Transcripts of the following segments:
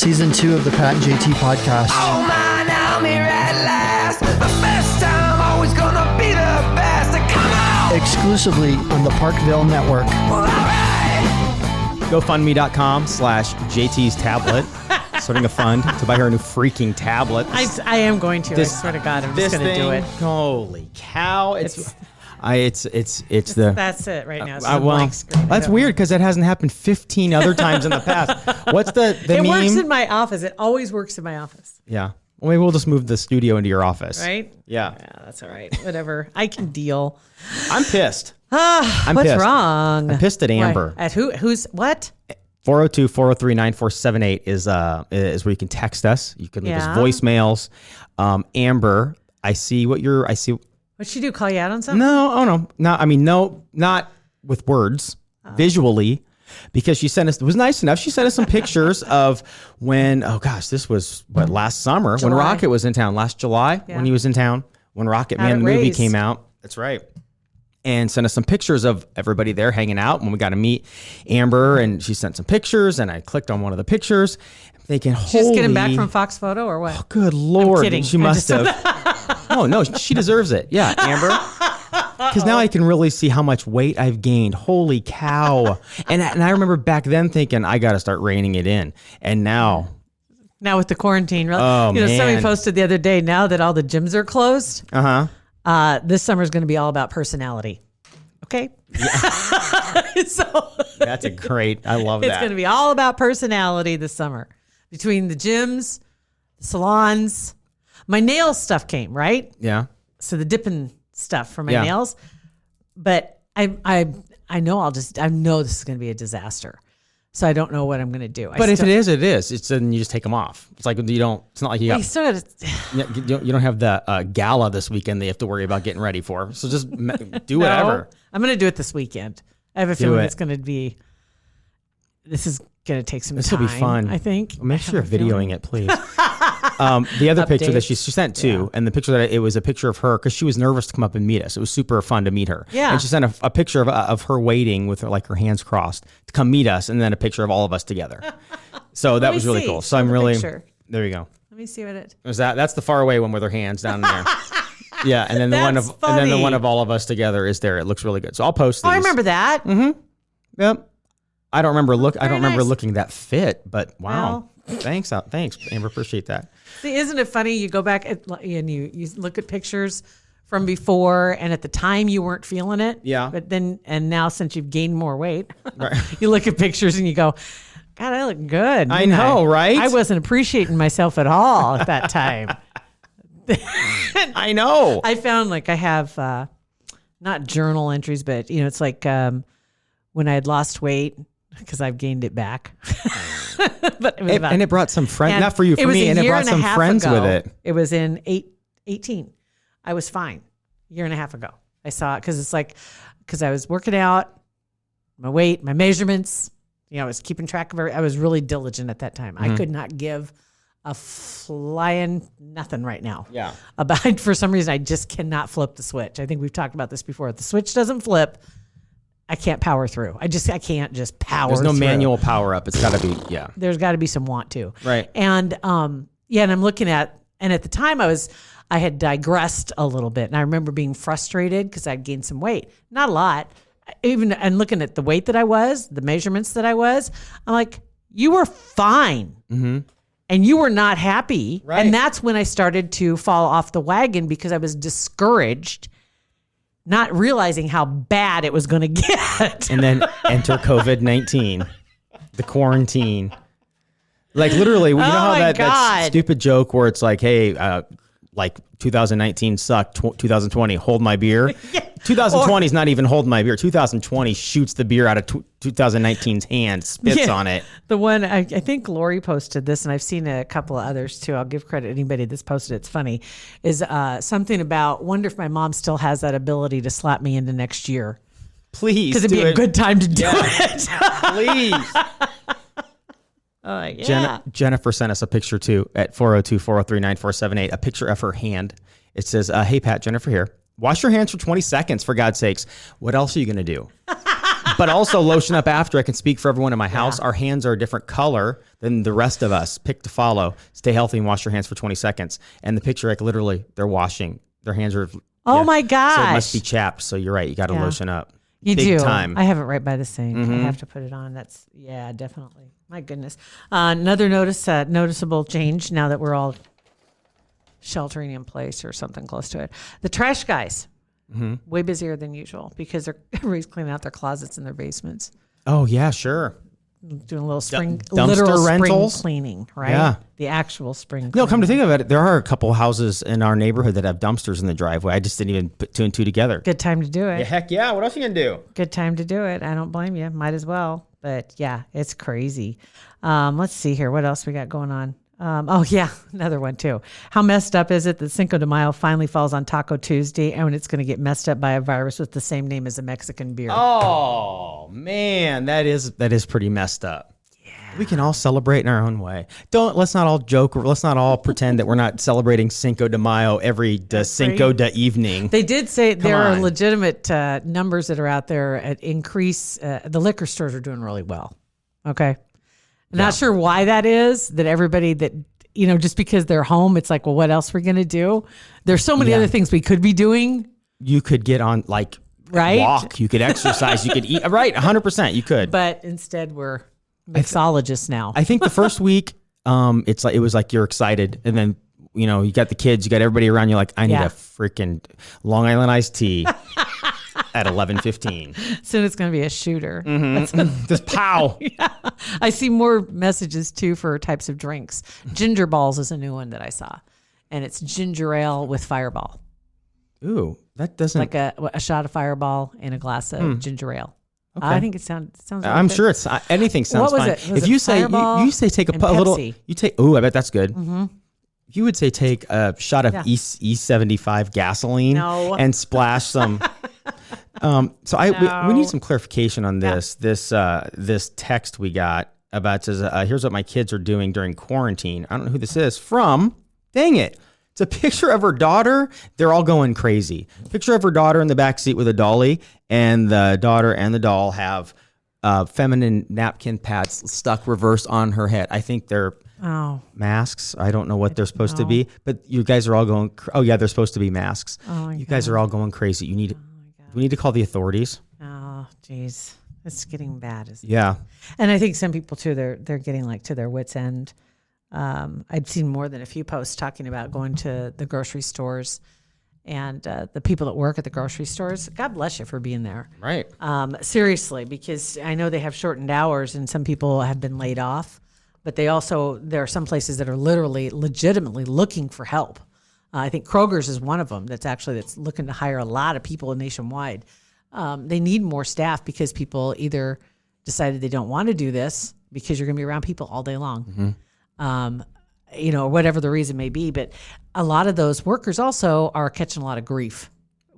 Season 2 of the Pat and JT podcast. Oh man, I'm here at last. The best time, always gonna be the best. Come on! Exclusively on the Parkville Network. All right. GoFundMe.com/JT's tablet. Starting a fund to buy her a new freaking tablet. I am going to. I swear to God, I'm just going to do it. Holy cow! It's That's it right now. It's a blank screen. That's weird because it hasn't happened 15 other times in the past. What's the It meme? works in my office. It always works in my office. Yeah. Well, maybe we'll just move the studio into your office. Right? Yeah. Yeah, that's all right. Whatever. I can deal. I'm pissed. What's pissed. wrong? I'm pissed at Amber. Why? At who? Who's what? 402-403-9478 is where you can text us. You can leave us voicemails. Amber, I see. What'd she do? Call you out on something? No. Not with words, visually, because she sent us, it was nice enough. She sent us some pictures of when, this was last summer, July. when Rocket was in town, last July, when he was in town, when Rocket Man, the movie came out. That's right. And sent us some pictures of everybody there hanging out when we got to meet Amber, and she sent some pictures, and I clicked on one of the pictures. I'm thinking, She's just getting back from Fox Photo or what? Oh, good Lord. I'm kidding. She must have. No, she deserves it. Yeah, Amber. Because now I can really see how much weight I've gained. Holy cow. And I remember back then thinking, I got to start reining it in. And now with the quarantine, man. Somebody posted the other day, now that all the gyms are closed, this summer is going to be all about personality. Okay. Yeah. That's a great, I love that. It's going to be all about personality this summer between the gyms, the salons. My nail stuff came, right? Yeah. So the dipping stuff for my nails, but I know this is going to be a disaster. So I don't know what I'm going to do. But if it is, it is. It's then you just take them off. It's like it's not like you got. You don't have the gala this weekend that you have to worry about getting ready for. So just do whatever. I'm going to do it this weekend. I have a feeling it's going to be. This is going to take some time. This will be fun. I think. Well, make sure you're videoing it, please. The other picture that she sent too, and the picture that it was a picture of her because she was nervous to come up and meet us. It was super fun to meet her. Yeah. And she sent a picture of her waiting with her hands crossed to come meet us, and then a picture of all of us together. So that was really cool. So I'm really there. You go. Let me see what it was. That's the far away one with her hands down there. Yeah, and then the one of all of us together is there. It looks really good. So I'll post these. Oh, I remember that. Mm-hmm. Yep. I don't remember looking that fit, but wow. Well, thanks, Amber. Appreciate that. See, isn't it funny? You go back and you look at pictures from before, and at the time you weren't feeling it. Yeah. But then now since you've gained more weight, right. You look at pictures and you go, God, I look good. I know, right? I wasn't appreciating myself at all at that time. I know. I found I have not journal entries, but it's like when I had lost weight. Because I've gained it back. But it brought some friends, not for you, for me, and it brought some friends with it. It was in 18. I was fine. A year and a half ago. I saw it because I was working out, my weight, my measurements. I was keeping track of it. I was really diligent at that time. Mm-hmm. I could not give a flying nothing right now. Yeah. For some reason, I just cannot flip the switch. I think we've talked about this before. If the switch doesn't flip, I can't power through. I can't just power through. There's no manual power up. It's got to be, There's got to be some want to. Right. And, and I'm looking at, and at the time I had digressed a little bit. And I remember being frustrated because I'd gained some weight. Not a lot. And looking at the weight that I was, the measurements that I was, I'm like, you were fine. Mm-hmm. And you were not happy. Right. And that's when I started to fall off the wagon because I was discouraged, not realizing how bad it was going to get. And then enter COVID-19, the quarantine. Literally, you know how that stupid joke where it's like, hey, 2019 sucked, 2020, hold my beer. Yeah. 2020 is not even holding my beer. 2020 shoots the beer out of 2019's hand, spits on it. The one, I think Lori posted this, and I've seen a couple of others too. I'll give credit to anybody that's posted it. It's funny. Is something about, wonder if my mom still has that ability to slap me into next year. Please. Because it'd be a good time to do it. Please. Yeah. Jennifer sent us a picture too at 402-403-9478, a picture of her hand. It says, hey, Pat, Jennifer here. Wash your hands for 20 seconds, for God's sakes. What else are you going to do? but also lotion up after. I can speak for everyone in my house. Our hands are a different color than the rest of us. Pick to follow. Stay healthy and wash your hands for 20 seconds. And the picture, like literally, they're washing. Their hands are. Oh my gosh. So it must be chapped. So you're right. You got to lotion up. You Big do. time. I have it right by the sink. Mm-hmm. I have to put it on. That's definitely. My goodness. Another noticeable change now that we're all sheltering in place or something close to it. The trash guys, way busier than usual because everybody's cleaning out their closets and their basements. Oh yeah, sure. Doing a little Dumpster literal rentals? spring cleaning, right? Yeah. The actual spring cleaning. No, come to think of it, there are a couple houses in our neighborhood that have dumpsters in the driveway. I just didn't even put two and two together. Good time to do it. Yeah, heck yeah. What else you gonna do? Good time to do it. I don't blame you. Might as well. But yeah, it's crazy. Let's see here. What else we got going on? Another one too. How messed up is it that Cinco de Mayo finally falls on Taco Tuesday and it's going to get messed up by a virus with the same name as a Mexican beer? Oh man, that is pretty messed up. We can all celebrate in our own way. Let's not all joke. Let's not all pretend that we're not celebrating Cinco de Mayo every Cinco de evening. They did say there are on. legitimate numbers that are out there at increase. The liquor stores are doing really well. Okay. I'm not sure why that is, that everybody that, just because they're home, it's like, well, what else are we going to do? There's so many other things we could be doing. You could get on right? walk. You could exercise. You could eat. Right. 100%. You could. But instead we're mixologists now. I think the first week, it was like you're excited, and then you got the kids, you got everybody around you. Like, I need a freaking Long Island iced tea at 11:15. Soon it's going to be a shooter. Just pow. I see more messages too for types of drinks. Ginger balls is a new one that I saw, and it's ginger ale with Fireball. Ooh, that doesn't like a shot of Fireball and a glass of ginger ale. Okay. I think it sounds. Really I'm good. sure it's anything sounds what was fine. It? Was if it you say Fireball you say take and a little, Pepsi? you take. Oh, I bet that's good. Mm-hmm. You would say take a shot of E75 gasoline and splash some. We need some clarification on this. Yeah. This text we got about says here's what my kids are doing during quarantine. I don't know who this is from. Dang it. It's a picture of her daughter. They're all going crazy. Picture of her daughter in the back seat with a dolly, and the daughter and the doll have feminine napkin pads stuck reverse on her head. I think they're masks. I don't know what they're supposed to be, but you guys are all going. They're supposed to be masks. You guys are all going crazy. We need to call the authorities. Oh, geez, it's getting bad. Yeah, and I think some people too. They're getting to their wits' end. I'd seen more than a few posts talking about going to the grocery stores and the people that work at the grocery stores. God bless you for being there. Right. Seriously, because I know they have shortened hours and some people have been laid off, but there are some places that are legitimately looking for help. I think Kroger's is one of them that's looking to hire a lot of people nationwide. They need more staff because people either decided they don't want to do this because you're going to be around people all day long. Mm-hmm. Whatever the reason may be. But a lot of those workers also are catching a lot of grief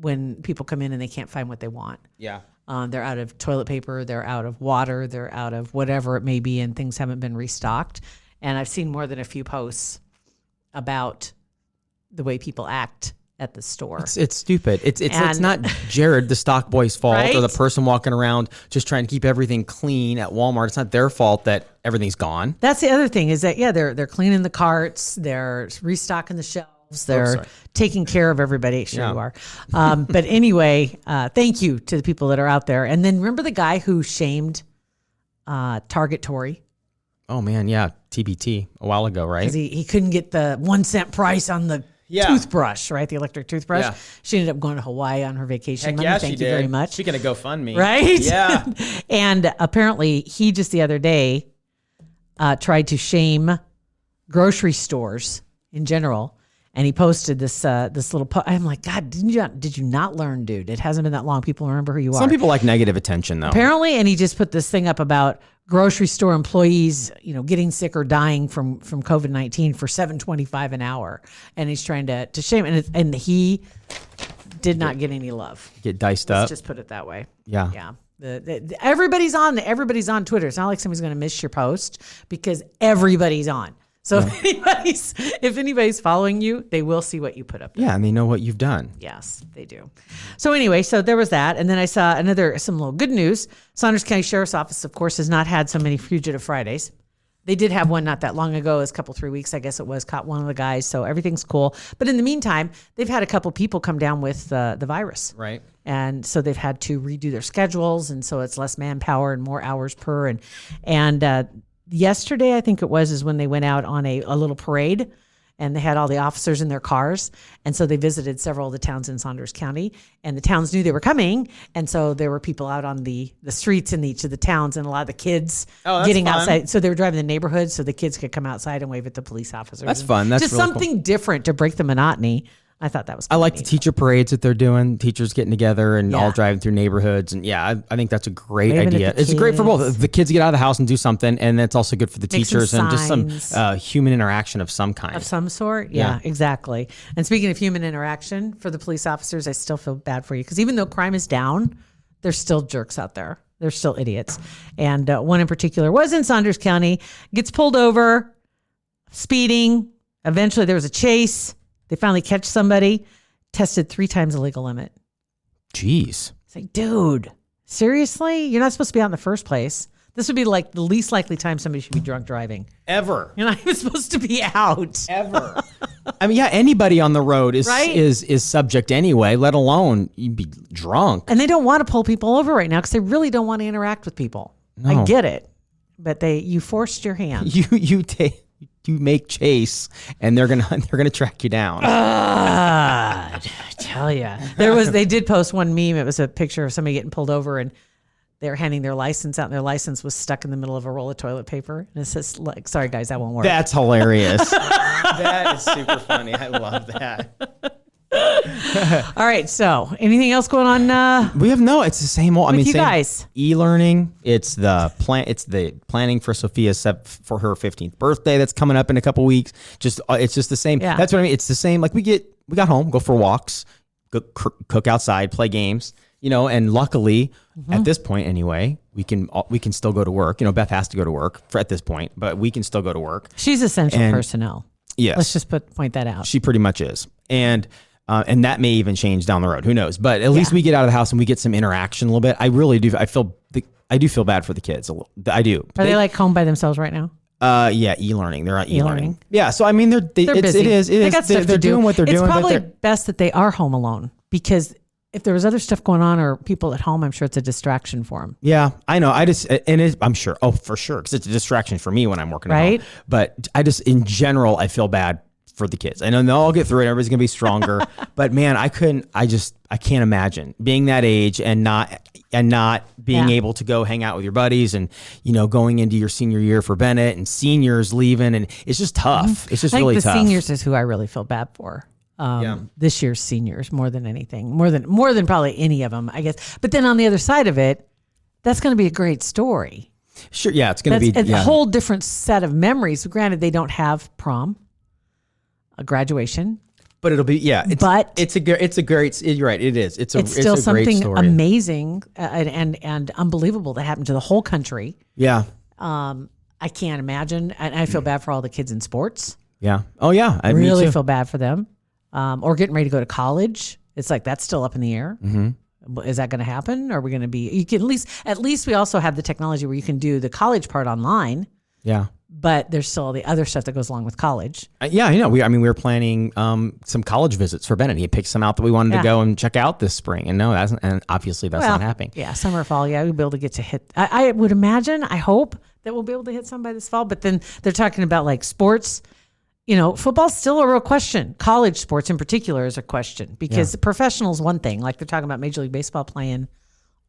when people come in and they can't find what they want. Yeah. They're out of toilet paper, they're out of water, they're out of whatever it may be, and things haven't been restocked. And I've seen more than a few posts about the way people act at the store. It's stupid. It's not Jared, the stock boy's fault, right? Or the person walking around just trying to keep everything clean at Walmart. It's not their fault that everything's gone. That's the other thing is that they're cleaning the carts, they're restocking the shelves, they're taking care of everybody. Sure you are. But anyway, thank you to the people that are out there. And then remember the guy who shamed Target Tory? Oh man, yeah, TBT a while ago, right? Because he couldn't get the 1 cent price on the toothbrush, right? The electric toothbrush. Yeah. She ended up going to Hawaii on her vacation. Heck yeah, Thank you very much. Speaking of GoFundMe. Right? Yeah. And apparently he just the other day tried to shame grocery stores in general. And he posted this little I'm like, God, did you not learn, dude? It hasn't been that long. People remember who you are. Some people like negative attention, though. Apparently, and he just put this thing up about grocery store employees, getting sick or dying from COVID-19 for $7.25 an hour. And he's trying to shame, and he did not get any love. Get diced up. Let's just put it that way. Yeah. Yeah. Everybody's on Twitter. It's not like somebody's going to miss your post because everybody's on. So if anybody's following you, they will see what you put up there. Yeah, and they know what you've done. Yes, they do. So anyway, so there was that. And then I saw some little good news. Saunders County Sheriff's Office, of course, has not had so many Fugitive Fridays. They did have one not that long ago. It was a couple, 3 weeks, I guess it was, caught one of the guys. So everything's cool. But in the meantime, they've had a couple people come down with the virus. Right. And so they've had to redo their schedules. And so it's less manpower and more hours per. And yesterday, I think it was, is when they went out on a little parade, and they had all the officers in their cars. And so they visited several of the towns in Saunders County, and the towns knew they were coming. And so there were people out on the streets in each of the towns, and a lot of the kids getting fun. outside. So they were driving the neighborhood so the kids could come outside and wave at the police officers. That's fun. That's just really something different to break the monotony. I thought that was I like the teacher parades that they're doing, teachers getting together and Yeah. all driving through neighborhoods. And I think that's a great Waving at idea. the It's great for kids. both. The kids get out of the house and do something, and it's also good for the Make some teachers and just some signs. human interaction of some kind. Of some sort? Yeah, exactly. And speaking of human interaction, for the police officers, I still feel bad for you because even though crime is down, there's still jerks out there. They're still idiots. And one in particular was in Saunders County, gets pulled over, speeding. Eventually there was a chase. They finally catch somebody, tested 3 times the legal limit. Jeez. It's like, dude, seriously? You're not supposed to be out in the first place. This would be like the least likely time somebody should be drunk driving. Ever. You're not even supposed to be out. Ever. I mean, anybody on the road is Right? is subject anyway, let alone you be drunk. And they don't want to pull people over right now because they really don't want to interact with people. I No. get it. But you forced your hand. You make chase, and they're gonna track you down. I tell you. They did post one meme. It was a picture of somebody getting pulled over and they're handing their license out, and their license was stuck in the middle of a roll of toilet paper. And it says, like, sorry guys, that won't work. That's hilarious. That is super funny. I love that. All right. So anything else going on? We have it's the same old. With you same guys. E-learning. It's the planning for Sophia's for her 15th birthday that's coming up in a couple weeks. It's just the same. Yeah. That's what I mean. It's the same. Like we got home, go for walks, go cook outside, play games. And luckily at this point anyway, we can still go to work. Beth has to go to work at this point, but we can still go to work. She's essential personnel. Yes. Let's just point that out. She pretty much is. And that may even change down the road. Who knows? But at least we get out of the house and we get some interaction a little bit. I really do. I do feel bad for the kids. I do. Are they like home by themselves right now? Yeah, e-learning. They're on e-learning. E-learning. Yeah. So I mean, they're busy. They got stuff to do. doing what they're doing. It's but probably best that they are home alone because if there was other stuff going on or people at home, I'm sure it's a distraction for them. Yeah, I know. I'm sure. Oh, for sure. Because it's a distraction for me when I'm working at Right. home. But in general, I feel bad for the kids. I know they'll all get through it. Everybody's going to be stronger. But man, I can't imagine being that age and not being able to go hang out with your buddies and, going into your senior year for Bennett and seniors leaving. And it's just tough. It's just I think really the tough. seniors is who I really feel bad for. This year's seniors more than anything, more than probably any of them, I guess. But then on the other side of it, that's going to be a great story. Sure. Yeah. It's going to be a whole different set of memories. Granted, they don't have prom, a graduation, but it'll be, yeah. It's a great, you're right. It is. It's still a great something story. amazing and unbelievable that happened to the whole country. Yeah. I can't imagine. And I feel bad for all the kids in sports. Yeah. Oh yeah. I really feel bad for them. Or getting ready to go to college. It's like, that's still up in the air. Mm-hmm. Is that going to happen? Are we going to be, you can at least we also have the technology where you can do the college part online. Yeah. But there's still the other stuff that goes along with college. Yeah, I know. We were planning some college visits for Bennett. He picked some out that we wanted to go and check out this spring. And obviously that's not happening. Yeah, summer, fall. Yeah, we'll be able to get to hit. I would imagine, I hope that we'll be able to hit some by this fall. But then they're talking about like sports. Football's still a real question. College sports in particular is a question because professional is one thing. Like they're talking about Major League Baseball playing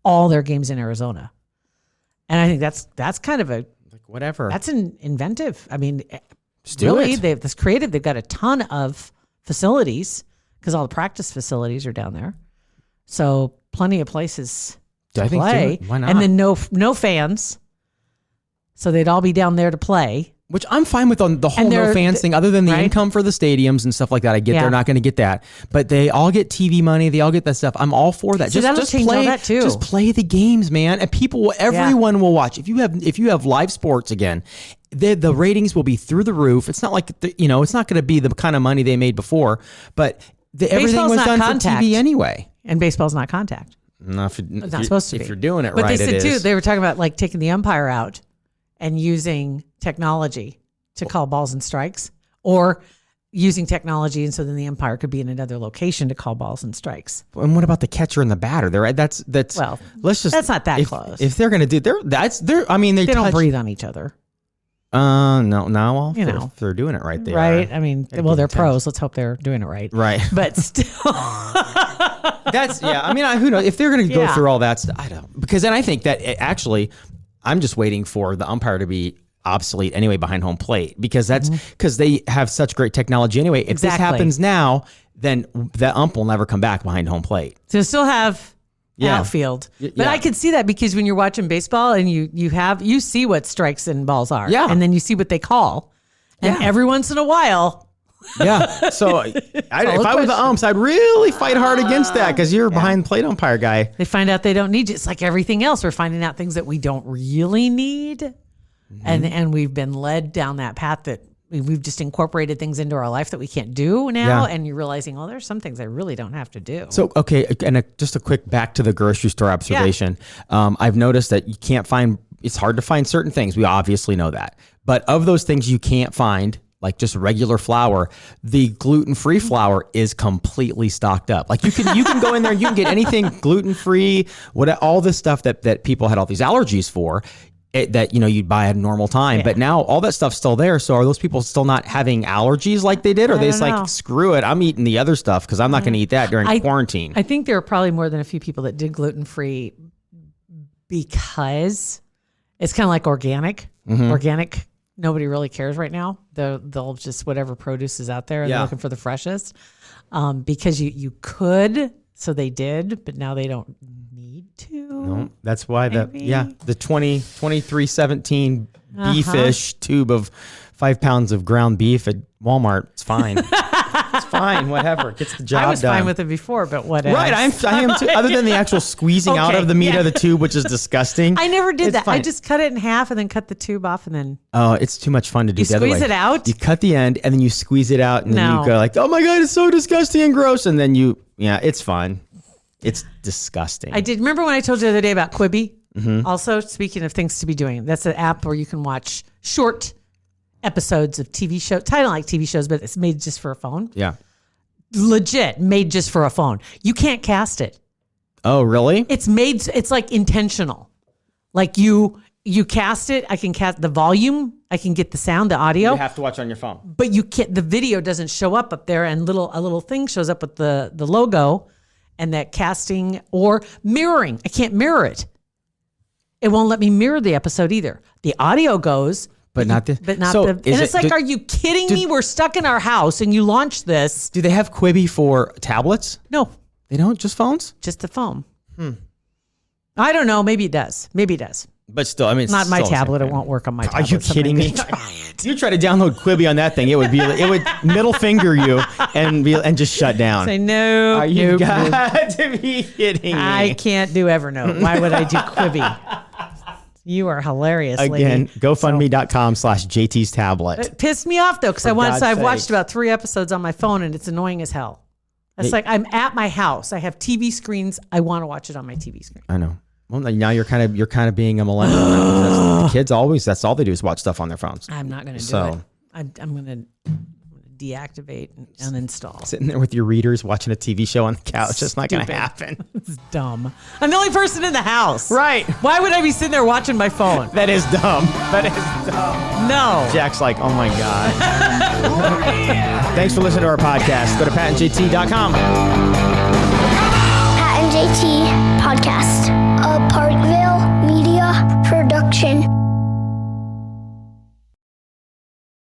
all their games in Arizona. And I think that's kind of whatever. That's inventive. I mean, really, that's creative. They've got a ton of facilities because all the practice facilities are down there. So plenty of places to play. Why not? And then no fans. So they'd all be down there to play. Which I'm fine with on the whole And no fans thing, other than the right? income for the stadiums and stuff like that. I get Yeah. they're not going to get that, but they all get TV money. They all get that stuff. I'm all for that. See, that'll just change all play that too. Just play the games, man, and everyone will watch. If you have live sports again, the ratings will be through the roof. It's not like it's not going to be the kind of money they made before, but everything Baseball's was not done contact. for TV anyway. And baseball's not contact. No, It's not supposed to be. If you're doing it but right, they said it too, is. they were talking about like taking the umpire out and using technology to call balls and strikes, or using technology, and so then the umpire could be in another location to call balls and strikes. And what about the catcher and the batter? That's Well, let's just that's not that close. If they're going to do, they They don't touch- breathe on each other, No, well, You if they're doing it right, they right? are. I mean, Gotta well, give they're them time. pros. Let's hope they're doing it right. Right. But still, That's I mean, who knows if they're going to go Yeah. through all that stuff? I don't, because then I think that actually, I'm just waiting for the umpire to be obsolete anyway behind home plate, because that's because they have such great technology anyway. If this Exactly. happens now, then the ump will never come back behind home plate. to still have Yeah. outfield. But yeah. I could see that because when you're watching baseball and you see what strikes and balls are, Yeah. and then you see what they call, and Yeah. every once in a while. Yeah. So if I were the question. umps, I'd really fight hard against that, because you're a behind plate umpire guy. They find out they don't need you. It's like everything else. We're finding out things that we don't really need. And we've been led down that path that we've just incorporated things into our life that we can't do now. Yeah. And you're realizing, well, there's some things I really don't have to do. So, okay, and just a quick back to the grocery store observation. I've noticed that you can't find, it's hard to find certain things. We obviously know that. But of those things you can't find, like just regular flour, the gluten-free flour is completely stocked up. Like you can go in there, you can get anything gluten-free, all this stuff that people had all these allergies for. That you'd buy at a normal time, but now all that stuff's still there. So are those people still not having allergies like they did, or are they just don't know. like, screw it, I'm eating the other stuff because I'm not going to eat that during quarantine? I think there are probably more than a few people that did gluten-free because it's kind of like organic. Mm-hmm. Organic, nobody really cares right now. They'll just whatever produce is out there, and they're looking for the freshest. Because you could, so they did, but now they don't need to. No, that's why the Maybe. the 2317 beefish tube of 5 pounds of ground beef at Walmart. It's fine. It's fine. Whatever. It gets the job I was done. fine with it before, but whatever. Right, I am too. Other than the actual squeezing out Okay, of the meat yeah. of the tube, which is disgusting. I never did It's that. I fine. just cut it in half and then cut the tube off and then. Oh, it's too much fun to do You the other way. squeeze it out? You cut the end and then you squeeze it out, and then No. you go like, "Oh my god, it's so disgusting and gross," and then it's fun. It's disgusting. I did remember when I told you the other day about Quibi. Mm-hmm. Also, speaking of things to be doing, that's an app where you can watch short episodes of TV shows, kind of like TV shows, but it's made just for a phone. Yeah. Legit made just for a phone. You can't cast it. Oh, really? It's like intentional. Like you cast it. I can cast the volume. I can get the sound, the audio. You have to watch on your phone. But you can't. The video doesn't show up there, and a little thing shows up with the logo, and that casting or mirroring. I can't mirror it. It won't let me mirror the episode either. The audio goes, But not the. but not so the. And is it's it- like, are you kidding me? We're stuck in our house, and you launched this. do they have Quibi for tablets? No, They don't. Just phones. just the phone. I don't know. Maybe it does. Maybe it does. But still, I mean, it's Not my still the same tablet. It thing. won't work on my Are tablet. you so kidding maybe me? try it. You try to download Quibi on that thing, it would middle finger you and just shut down. Say no. Are you nope, nope. got to be kidding me? I can't do Evernote. Why would I do Quibi? You are hilarious, Again, lady. GoFundMe.com/JT's tablet. It pissed me off though, because God's I've sake. watched about 3 episodes on my phone, and it's annoying as hell. It's like I'm at my house. I have TV screens. I want to watch it on my TV screen. I know. Well, now you're kind of being a millennial. Now. The kids that's all they do is watch stuff on their phones. I'm not going to do So- it. I'm going to deactivate and uninstall. Sitting there with your readers watching a TV show on the couch, it's not going to Stupid. happen. It's dumb. I'm the only person in the house. Right. Why would I be sitting there watching my phone? That is dumb. That is dumb. No. Jack's like, oh my God. Thanks for listening to our podcast. Go to patandjt.com. Pat and JT